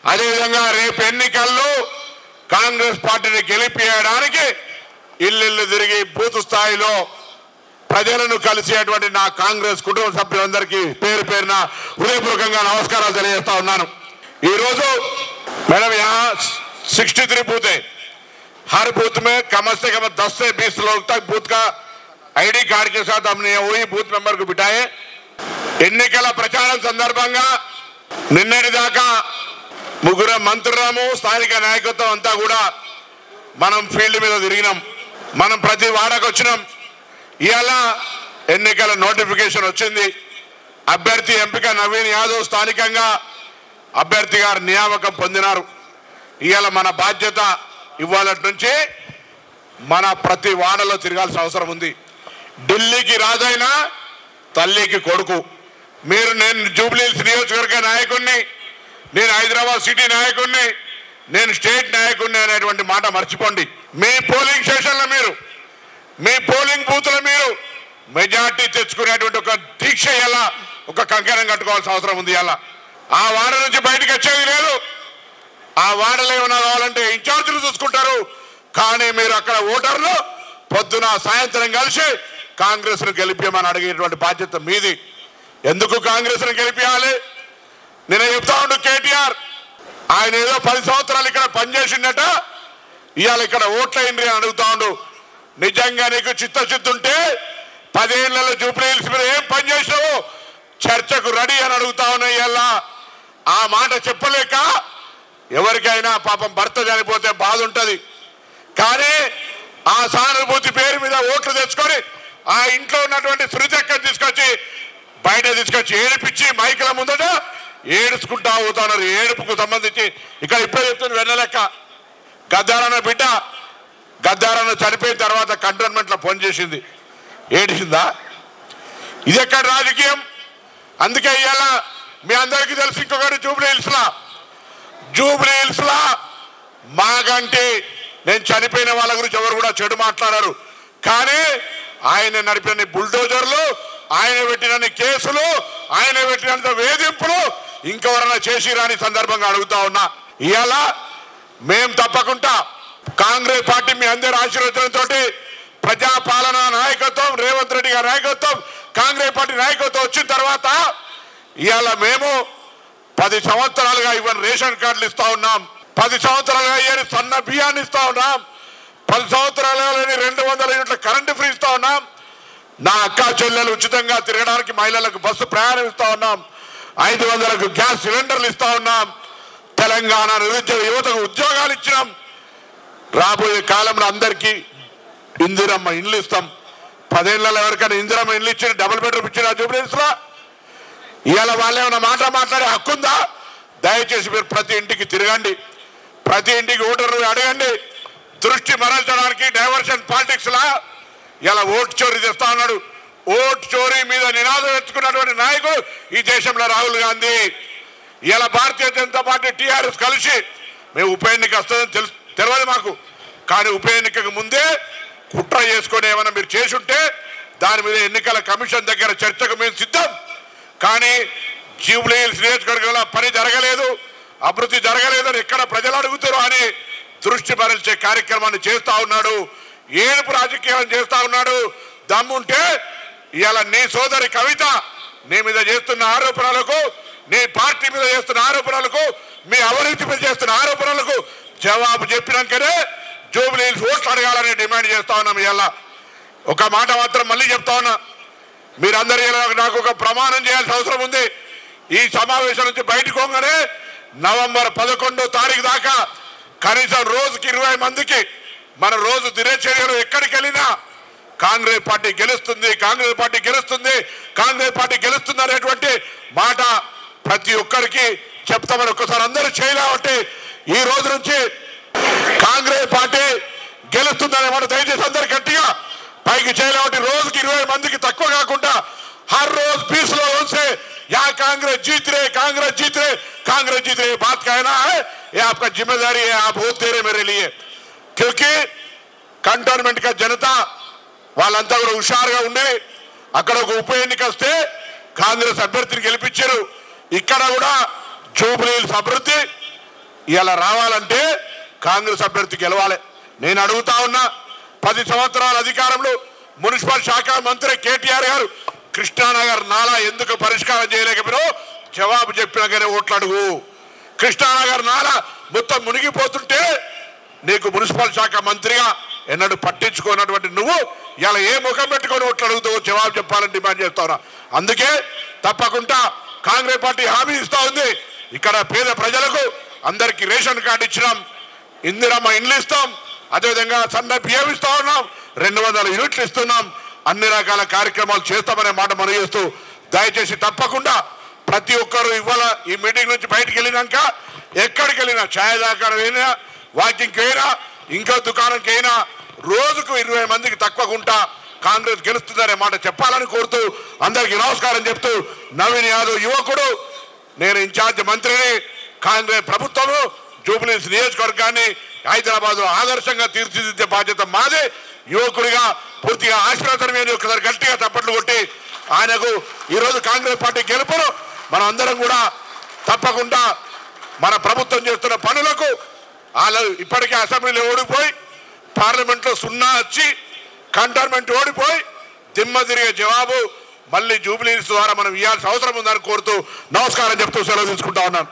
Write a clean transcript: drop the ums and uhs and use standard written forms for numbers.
అదేవిధంగా రేపు ఎన్నికల్లో కాంగ్రెస్ పార్టీని గెలిపించడానికి ఇల్లు తిరిగి బూత్ స్థాయిలో ప్రజలను కలిసేటువంటి నా కాంగ్రెస్ కుటుంబ సభ్యులందరికీ పేరు పేరున హృదయపూర్వకంగా నమస్కారాలు తెలియజేస్తా ఉన్నాను। ఈ రోజు मैडम यहाँ 63 बूथ है। हर बूथ में कम से कम 10 से 20 लोग तक बूथ का आईडी कार्ड के साथ हमने वही बूथ मेंबर को बिठाए। ఎన్నికల ప్రచారం సందర్భంగా నిన్నటి దాకా ముగ్గురు మంత్రులము స్థానిక నాయకత్వం అంతా కూడా మనం ఫీల్డ్ మీద తిరిగినాం। మనం ప్రతి వాడకు వచ్చినాం। ఇయాల ఎన్నికల నోటిఫికేషన్ వచ్చింది। అభ్యర్థి ఎంపిక నవీన్ యాదవ్ స్థానికంగా అభ్యర్థి గారు నియామకం పొందినారు। ఇయాల మన బాధ్యత ఇవ్వాలటి నుంచి మన ప్రతి వాడలో తిరగాల్సిన అవసరం ఉంది। ఢిల్లీకి రాజైనా తల్లికి కొడుకు। మీరు నేను జూబ్లీహిల్స్ నియోజకవర్గ నాయకుడిని, నేను హైదరాబాద్ సిటీ నాయకుడిని, నేను స్టేట్ నాయకుడిని అనేటువంటి మాట మర్చిపోండి। మీ పోలింగ్ స్టేషన్లో మీరు, మీ పోలింగ్ బూత్లో మీరు మెజార్టీ తెచ్చుకునేటువంటి ఒక దీక్ష ఎలా ఒక కంకణం కట్టుకోవాల్సిన అవసరం ఉంది। ఎలా ఆ వార్డు నుంచి బయటకు వచ్చేది లేదు। ఆ వార్డులో ఏమైనా కావాలంటే ఇన్ఛార్జీలు చూసుకుంటారు, కానీ మీరు అక్కడ ఓటర్లు పొద్దున సాయంత్రం కలిసి కాంగ్రెస్ ను గెలిపించమని అడిగేటువంటి బాధ్యత మీది। ఎందుకు కాంగ్రెస్ ను గెలిపించాలి? నేను చెప్తా ఉండు కేటీఆర్ ఆయన ఏదో 10 సంవత్సరాలు ఇక్కడ పనిచేసిందట, ఇవాళ ఇక్కడ ఓట్లయింది అని అడుగుతా ఉండు। నిజంగా నీకు చిత్తశుద్ధి ఉంటే 10 ఏళ్లలో జూబ్లీహిల్స్ మీద ఏం పని చేసావు చర్చకు రెడీ అని అడుగుతా ఉన్నా। ఇవాళ ఆ మాట చెప్పలేక ఎవరికైనా పాపం భర్త చనిపోతే బాధ ఉంటుంది, కానీ ఆ సానుభూతి పేరు మీద ఓట్లు తెచ్చుకొని ఆ ఇంట్లో ఉన్నటువంటి శృతక్కని తీసుకొచ్చి బయట తీసుకొచ్చి ఏడిపించి మైకుల ముందట ఏడుచుకుంటా అవుతున్నారు। ఏడుపుకు సంబంధించి ఇక్కడ ఇప్పుడే చెప్తున్న వెన్నలెక్క గద్దారన్న బిడ్డ గద్దారన్న చనిపోయిన తర్వాత కంటోన్మెంట్లో ఫోన్ చేసింది, ఏడిసిందా? ఇది ఎక్కడ రాజకీయం? అందుకే ఇవాళ మీ అందరికీ తెలుసు ఇంకొకటి జూబ్లీహిల్స్ లా మాకంటే నేను చనిపోయిన వాళ్ళ గురించి ఎవరు కూడా చెడు మాట్లాడారు, కానీ ఆయన నడిపిన బుల్డోజర్లు, ఆయన పెట్టిన కేసులు, ఆయన పెట్టినంత వేధింపులు ఇంకెవరైనా చేసిరాని సందర్భంగా అడుగుతా ఉన్నా। ఇవాళ మేం తప్పకుండా కాంగ్రెస్ పార్టీ మీ అందరి ఆశీర్వచనంతో ప్రజాపాలన నాయకత్వం రేవంత్ రెడ్డి గారి నాయకత్వం కాంగ్రెస్ పార్టీ నాయకత్వం వచ్చిన తర్వాత ఇవాళ మేము 10 సంవత్సరాలుగా ఇవ్వని రేషన్ కార్డులు ఇస్తా ఉన్నాం, 10 సంవత్సరాలుగా ఇవ్వని సన్న బియ్యాన్ని ఇస్తా ఉన్నాం, 10 సంవత్సరాలుగా 200 యూనిట్ల కరెంటు ఫ్రీ ఇస్తా ఉన్నాం, నా అక్క చెల్లెలు ఉచితంగా తిరగడానికి మహిళలకు బస్సు ప్రయాణం ఇస్తా ఉన్నాం, 500కు గ్యాస్ సిలిండర్లు ఇస్తా ఉన్నాం, తెలంగాణ నిరుద్యోగ యువతకు ఉద్యోగాలు ఇచ్చినాం, రాబోయే కాలంలో అందరికీ ఇందిరమ్మ ఇండ్లు ఇస్తాం। 10 ఏళ్లలో ఎవరికైనా ఇందిరమ్మ ఇండ్లు ఇచ్చిన డబుల్ బెడ్రూమ్ ఇచ్చిన జూబ్లీహిల్స్ లో ఇవాళ వాళ్ళు ఏమైనా మాట్లాడే హక్కు ఉందా? దయచేసి మీరు ప్రతి ఇంటికి తిరగండి, ప్రతి ఇంటికి ఓటర్లు అడగండి। దృష్టి మరల్చడానికి డైవర్షన్ పాలిటిక్స్ లా ఇలా ఓటు చోరీ చేస్తా ఉన్నాడు। ఓటు చోరీ మీద నినాదం ఎత్తుకున్నటువంటి నాయకుడు ఈ దేశంలో రాహుల్ గాంధీ। ఇలా భారతీయ జనతా పార్టీ టీఆర్ఎస్ కలిసి మేము ఉప ఎన్నిక వస్తుందని తెలియదు మాకు, కానీ ఉప ఎన్నికకు ముందే కుట్ర చేసుకొని ఏమైనా మీరు చేసి ఉంటే దాని మీద ఎన్నికల కమిషన్ దగ్గర చర్చకు మేము సిద్ధం, కానీ జూబ్లీహిల్స్ నియోజకవర్గంలో పని జరగలేదు, అభివృద్ధి జరగలేదని ఎక్కడ ప్రజలు అడుగుతారు అని దృష్టి మరల్చే కార్యక్రమాన్ని చేస్తా ఉన్నాడు, ఏడుపు రాజకీయాలను చేస్తా ఉన్నాడు। దమ్ముంటే ఇవాళ నీ సోదరి కవిత నీ మీద చేస్తున్న ఆరోపణలకు, నీ పార్టీ మీద చేస్తున్న ఆరోపణలకు, మీ అవినీతి మీద చేస్తున్న ఆరోపణలకు జవాబు చెప్పినాకనే జూబ్లీహిల్స్ ఓట్లు అడగాలని డిమాండ్ చేస్తా ఉన్నాం। ఇవాళ ఒక మాట మాత్రం మళ్ళీ చెప్తా ఉన్నా, మీరందరూ నాకు ఒక ప్రమాణం చేయాల్సిన అవసరం ఉంది। ఈ సమావేశం నుంచి బయటకు పోగానే నవంబర్ 11వ తారీఖు దాకా కనీసం రోజుకి 20 మందికి మన రోజు దినచర్యలు ఎక్కడికి వెళ్ళినా కాంగ్రెస్ పార్టీ గెలుస్తుంది, కాంగ్రెస్ పార్టీ గెలుస్తుంది, కాంగ్రెస్ పార్టీ గెలుస్తుంది అనేటువంటి మాట ప్రతి ఒక్కరికి చెప్తామని ఒక్కసారి అందరూ చేయలేబట్టి ఈ రోజు నుంచి కాంగ్రెస్ పార్టీ గెలుస్తుందనే మాట దయచేసి అందరు గట్టిగా పైకి చేయలేబట్టి రోజుకి 20 మందికి తక్కువ కాకుండా हर रोज 20 लोगों से यहाँ कांग्रेस जीत रहे, कांग्रेस जीत रहे, कांग्रेस जीत रहे बात कहना है, ये आपका जिम्मेदारी है, आप वोट दे रहे मेरे लिए। क्योंकि कंटोनमेंट का जनता వాళ్ళంతా కూడా హుషారుగా ఉండి అక్కడ ఒక ఉప ఎన్నిక వస్తే కాంగ్రెస్ అభ్యర్థిని గెలిపించారు। ఇక్కడ కూడా జూబ్లీహిల్స్ అభివృద్ధి ఇలా రావాలంటే కాంగ్రెస్ అభ్యర్థి గెలవాలి. నేను అడుగుతా ఉన్నా, 10 సంవత్సరాల అధికారంలో మున్సిపల్ శాఖ మంత్రి కేటీఆర్ గారు కృష్ణానగర్ నాలా ఎందుకు పరిష్కారం చేయలేకపోయినావు? జవాబు చెప్పినాకనే ఓట్లు అడుగు. కృష్ణానగర్ నాలా మొత్తం మునిగిపోతుంటే నీకు మున్సిపల్ శాఖ మంత్రిగా ఎన్నడూ పట్టించుకున్నటువంటి నువ్వు ఇలా ఏ ముఖం పెట్టుకొని ఓట్లు అడుగుతావో జవాబు చెప్పాలని డిమాండ్ చేస్తా ఉన్నా. అందుకే తప్పకుండా కాంగ్రెస్ పార్టీ హామీ ఇస్తా ఉంది, ఇక్కడ పేద ప్రజలకు అందరికీ రేషన్ కార్డు ఇచ్చినాం, ఇందిరమ్మ ఇండ్లు ఇస్తాం, అదేవిధంగా సన్న బియ్యం ఇస్తా ఉన్నాం, 200 యూనిట్లు ఇస్తున్నాం, అన్ని రకాల కార్యక్రమాలు చేస్తామనే మాట మనం చేస్తూ దయచేసి తప్పకుండా ప్రతి ఒక్కరు ఇవాళ ఈ మీటింగ్ నుంచి బయటకు వెళ్ళినాక ఎక్కడికి వెళ్ళినా, ఛాయ్ దాకా అయినా, వాకింగ్కి అయినా, ఇంకో దుకాణంకి అయినా రోజుకు 20 మందికి తక్కువకుండా కాంగ్రెస్ గెలుస్తుందనే మాట చెప్పాలని కోరుతూ అందరికీ నమస్కారం చెప్తూ, నవీన్ యాదవ్ యువకుడు, నేను ఇన్ఛార్జ్ మంత్రిని, కాంగ్రెస్ ప్రభుత్వము జూబ్లీహిల్స్ నియోజకవర్గాన్ని హైదరాబాద్ ఆదర్శంగా తీర్చిదిద్దే బాధ్యత మాదే. యువకుడిగా పూర్తిగా ఆశీర్వాదం మీద ఒకసారి గట్టిగా తప్పట్లు కొట్టి ఆయనకు ఈరోజు కాంగ్రెస్ పార్టీ గెలుపును మనం అందరం కూడా తప్పకుండా మన ప్రభుత్వం చేస్తున్న పనులకు వాళ్ళు ఇప్పటికే అసెంబ్లీలో ఓడిపోయి పార్లమెంట్లో 0 వచ్చి కంటోన్మెంట్ ఓడిపోయి దిమ్మ తిరిగే జవాబు మళ్ళీ జూబ్లీహిల్స్ ద్వారా మనం ఇవ్వాల్సిన అవసరం ఉందని కోరుతూ నమస్కారం చెప్తూ సెలవు తీసుకుంటా ఉన్నాను.